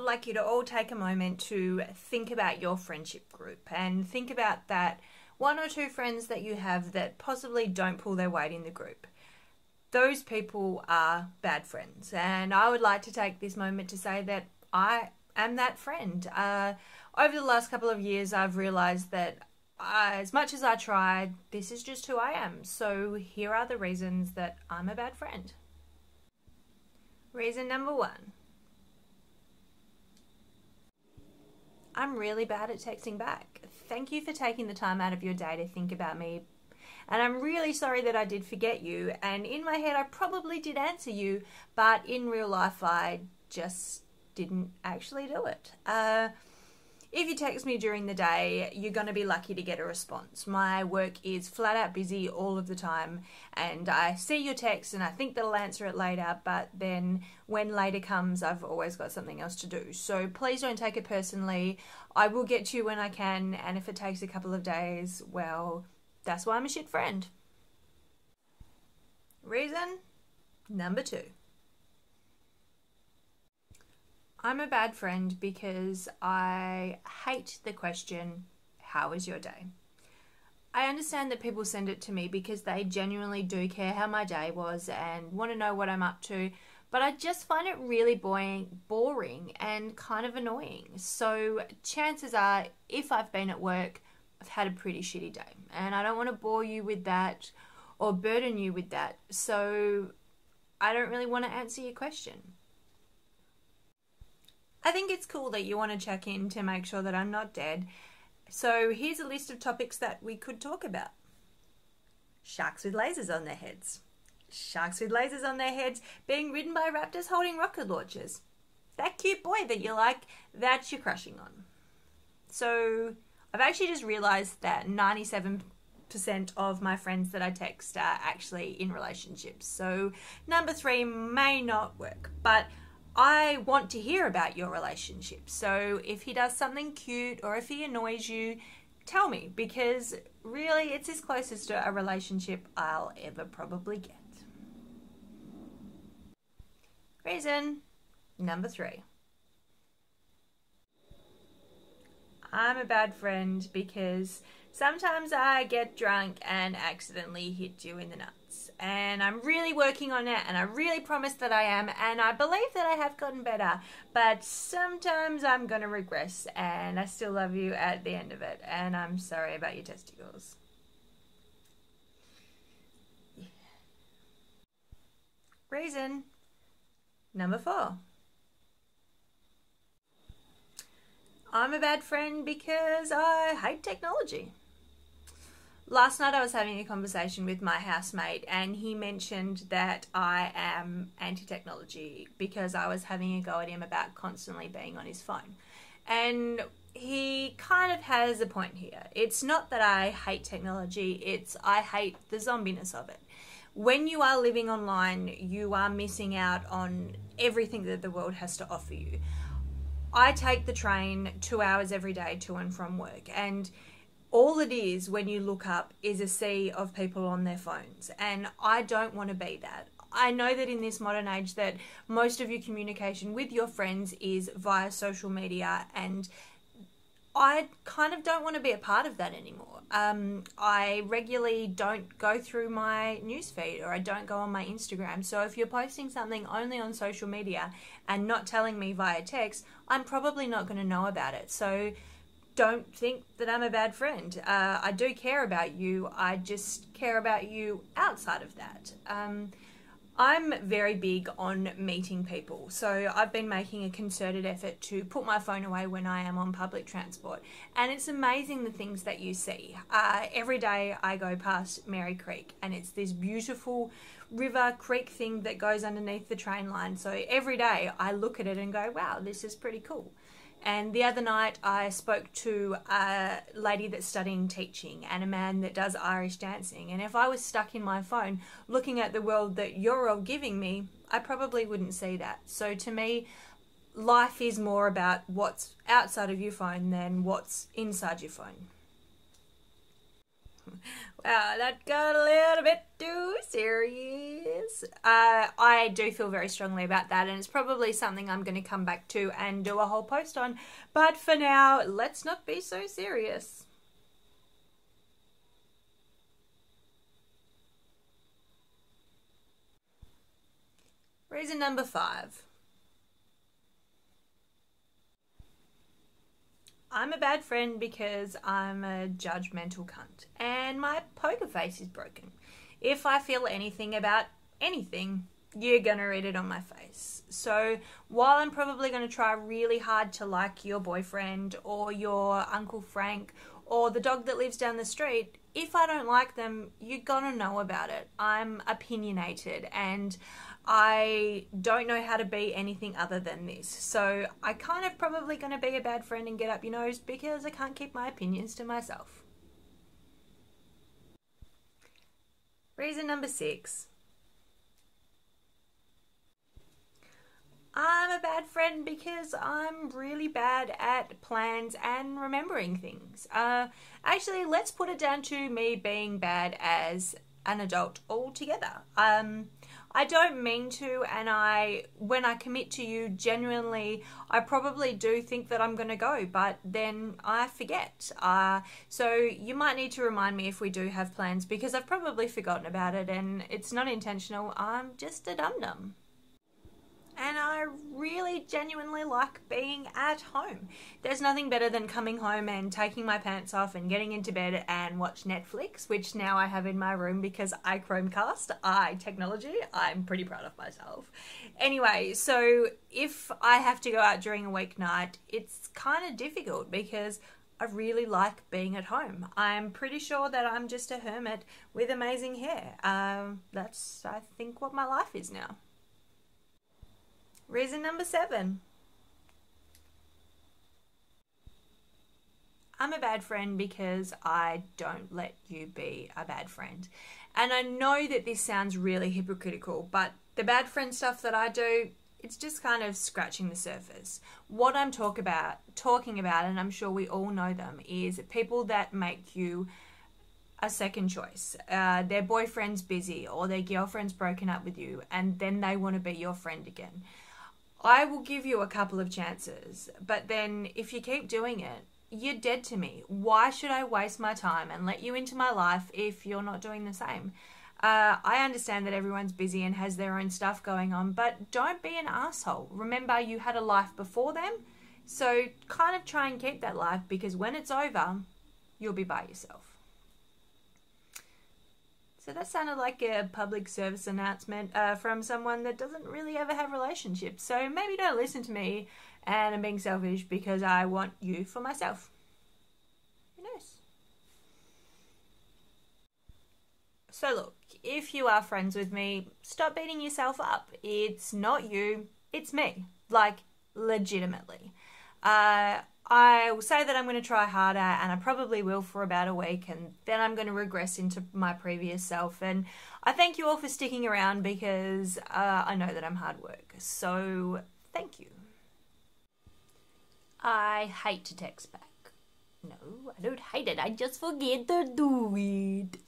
like you to all take a moment to think about your friendship group and think about that one or two friends that you have that possibly don't pull their weight in the group. Those people are bad friends, and I would like to take this moment to say that I am that friend. Over the last couple of years, I've realised that as much as I tried, this is just who I am. So here are the reasons that I'm a bad friend. Reason number 1. I'm really bad at texting back. Thank you for taking the time out of your day to think about me. And I'm really sorry that I did forget you. And in my head, I probably did answer you, but in real life, I just didn't actually do it. If you text me during the day, you're going to be lucky to get a response. My work is flat out busy all of the time, and I see your text and I think that I'll answer it later, but then when later comes, I've always got something else to do. So please don't take it personally. I will get to you when I can, and if it takes a couple of days, well, that's why I'm a shit friend. Reason number 2. I'm a bad friend because I hate the question, how was your day? I understand that people send it to me because they genuinely do care how my day was and want to know what I'm up to, but I just find it really boring and kind of annoying. So chances are, if I've been at work, I've had a pretty shitty day, and I don't want to bore you with that or burden you with that, so I don't really want to answer your question. I think it's cool that you want to check in to make sure that I'm not dead. So here's a list of topics that we could talk about. Sharks with lasers on their heads. Sharks with lasers on their heads being ridden by raptors holding rocket launchers. That cute boy that you like, that you're crushing on. So I've actually just realised that 97% of my friends that I text are actually in relationships. So number 3 may not work, but I want to hear about your relationship. So if he does something cute or if he annoys you, tell me, because really it's as closest to a relationship I'll ever probably get. Reason number 3. I'm a bad friend because sometimes I get drunk and accidentally hit you in the nuts. And I'm really working on it, and I really promise that I am, and I believe that I have gotten better. But sometimes I'm going to regress, and I still love you at the end of it. And I'm sorry about your testicles. Yeah. Reason number 4. I'm a bad friend because I hate technology. Last night I was having a conversation with my housemate, and he mentioned that I am anti-technology because I was having a go at him about constantly being on his phone. And he kind of has a point here. It's not that I hate technology, it's I hate the zombiness of it. When you are living online, you are missing out on everything that the world has to offer you. I take the train 2 hours every day to and from work, and all it is when you look up is a sea of people on their phones, and I don't want to be that. I know that in this modern age that most of your communication with your friends is via social media, and I kind of don't want to be a part of that anymore. I regularly don't go through my newsfeed, or I don't go on my Instagram. So if you're posting something only on social media and not telling me via text, I'm probably not going to know about it. So don't think that I'm a bad friend. I do care about you. I just care about you outside of that. I'm very big on meeting people, so I've been making a concerted effort to put my phone away when I am on public transport, and it's amazing the things that you see. Every day I go past Mary Creek, and it's this beautiful river creek thing that goes underneath the train line, so every day I look at it and go, wow, this is pretty cool. And the other night I spoke to a lady that's studying teaching and a man that does Irish dancing. And if I was stuck in my phone looking at the world that you're all giving me, I probably wouldn't see that. So to me, life is more about what's outside of your phone than what's inside your phone. Wow, that got a little bit too serious. I do feel very strongly about that, and it's probably something I'm going to come back to and do a whole post on. But for now, let's not be so serious. Reason number 5. I'm a bad friend because I'm a judgmental cunt and my poker face is broken. If I feel anything about anything, you're going to read it on my face. So while I'm probably going to try really hard to like your boyfriend or your Uncle Frank or the dog that lives down the street, if I don't like them, you're going to know about it. I'm opinionated and I don't know how to be anything other than this. So I kind of probably going to be a bad friend and get up your nose because I can't keep my opinions to myself. Reason number 6. I'm a bad friend because I'm really bad at plans and remembering things. Actually, let's put it down to me being bad as an adult altogether. I don't mean to, and when I commit to you, genuinely, I probably do think that I'm going to go, but then I forget. So you might need to remind me if we do have plans, because I've probably forgotten about it, and it's not intentional. I'm just a dum-dum. And I really genuinely like being at home. There's nothing better than coming home and taking my pants off and getting into bed and watch Netflix, which now I have in my room because I Chromecast, technology. I'm pretty proud of myself. Anyway, so if I have to go out during a weeknight, it's kind of difficult because I really like being at home. I'm pretty sure that I'm just a hermit with amazing hair. That's, I think, what my life is now. Reason number 7. I'm a bad friend because I don't let you be a bad friend. And I know that this sounds really hypocritical, but the bad friend stuff that I do, it's just kind of scratching the surface. What I'm talking about, and I'm sure we all know them, is people that make you a second choice. Their boyfriend's busy or their girlfriend's broken up with you and then they want to be your friend again. I will give you a couple of chances, but then if you keep doing it, you're dead to me. Why should I waste my time and let you into my life if you're not doing the same? I understand that everyone's busy and has their own stuff going on, but don't be an asshole. Remember, you had a life before them, so kind of try and keep that life, because when it's over, you'll be by yourself. So that sounded like a public service announcement from someone that doesn't really ever have relationships. So maybe don't listen to me and I'm being selfish because I want you for myself. Who knows? So look, if you are friends with me, stop beating yourself up. It's not you, it's me. Like, legitimately. I will say that I'm going to try harder, and I probably will for about a week, and then I'm going to regress into my previous self. And I thank you all for sticking around because I know that I'm hard work. So thank you. I hate to text back. No, I don't hate it. I just forget to do it.